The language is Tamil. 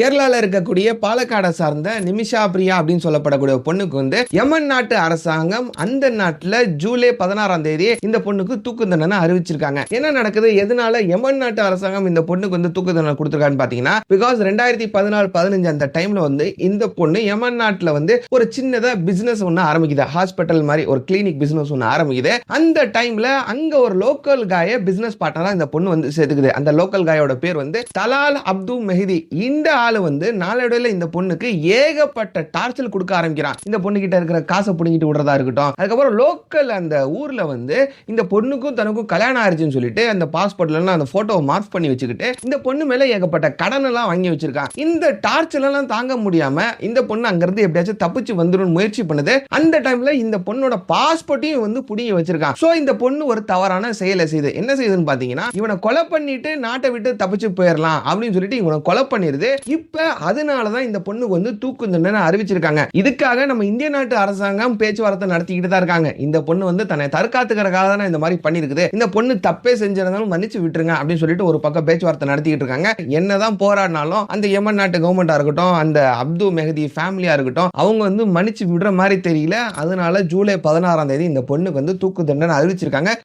கேரளால இருக்கக்கூடிய பாலக்காடை சார்ந்த நிமிஷா பிரியா அப்படின்னு சொல்லப்படக்கூடிய பொண்ணுக்கு வந்து யமன் நாட்டு அரசாங்கம் அந்த நாட்டுல ஜூலை 16ஆம் தேதி இந்த பொண்ணுக்கு தூக்கு தண்டனை அறிவிச்சிருக்காங்க. என்ன நடக்குது, எதனால யமன் நாட்டு அரசாங்கம் இந்த பொண்ணுக்கு வந்து தூக்கு தண்டனை கொடுத்திருக்கான்னு பாத்தீங்கன்னா, பிகாஸ் 2014-15 அந்த டைம்ல வந்து இந்த பொண்ணு யமன் நாட்டுல வந்து ஒரு சின்னதா பிசினஸ் ஒண்ணு ஆரம்பிக்குது. ஹாஸ்பிட்டல் மாதிரி ஒரு கிளினிக் பிசினஸ் ஒண்ணு ஆரம்பிக்குது. அந்த டைம்ல அங்க ஒரு லோக்கல் காய பிசினஸ் பார்ட்னரா இந்த பொண்ணு வந்து சேர்த்துக்குது. அந்த லோக்கல் காயோட பேர் வந்து தலால் அப்து மெஹதி. இந்த ஆளு வந்து நாளடைவுல இந்த பொண்ணுக்கு ஏகப்பட்ட டார்ச்சர் கொடுக்க ஆரம்பிக்கிறான். இந்த பொண்ணு கிட்ட இருக்கிற காசை புடிங்கிட்டு விடுறதா இருக்கட்டும். அதுக்கப்புறம் லோக்கல் அந்த ஊர்ல வந்து இந்த பொண்ணுக்கும் தனக்கும் கல்யாணம் ஆயிடுச்சுன்னு சொல்லிட்டு அந்த பாஸ்போர்ட்ல அந்த போட்டோவை மார்க் பண்ணி வச்சுக்கிட்டு இந்த பொண்ணு மேல ஏகப்பட்ட கடன் எல்லாம் வாங்கி வச்சிருக்கான். இந்த டார்ச்சர் எல்லாம் தாங்க முடியாம இந்த பொண்ணு அங்கிருந்து எப்படியாச்சும் தப்பிச்சு வந்துடும் முயற்சி பண்ணுது. அந்த டைம்ல இந்த பொண்ணோட பாஸ்போர்ட்டையும் வந்து புடிங்கி வச்சிருக்கான். சோ இந்த பொண்ணு ஒரு தவறான செயலை செய்யுது. என்ன செய்யுதுன்னு பாத்தீங்கன்னா, இவனை கொலை பண்ணிட்டு நாட்டை விட்டு தப்பிச்சு போயிடலாம் அப்படின்னு சொல்லிட்டு இவனை கொலை பண்ணிருது. இப்ப அதனாலதான் இந்த பொண்ணுக்கு வந்து தூக்கு தண்டனை அறிவிச்சிருக்காங்க. இதுக்காக நம்ம இந்திய நாட்டு அரசாங்கம் பேச்சுவார்த்தை நடத்திக்கிட்டு தான் இருக்காங்க. இந்த பொண்ணு வந்து தன்னை தற்காத்துக்கிறதுக்காக தான் இந்த மாதிரி பண்ணிருக்குது. இந்த பொண்ணு தப்பே செஞ்சிருந்தாலும் மன்னிச்சு விட்டுருங்க அப்படின்னு சொல்லிட்டு ஒரு பக்கம் பேச்சுவார்த்தை நடத்திக்கிட்டு இருக்காங்க. என்னதான் போராடினாலும் அந்த யமன் நாட்டு கவர்மெண்டா இருக்கட்டும், அந்த அப்து மெஹதி ஃபேமிலியா இருக்கட்டும், அவங்க வந்து மன்னிச்சு விடுற மாதிரி தெரியல. அதனால ஜூலை 16ஆம் தேதி இந்த பொண்ணுக்கு வந்து தூக்கு தண்டனை அறிவிச்சிருக்காங்க.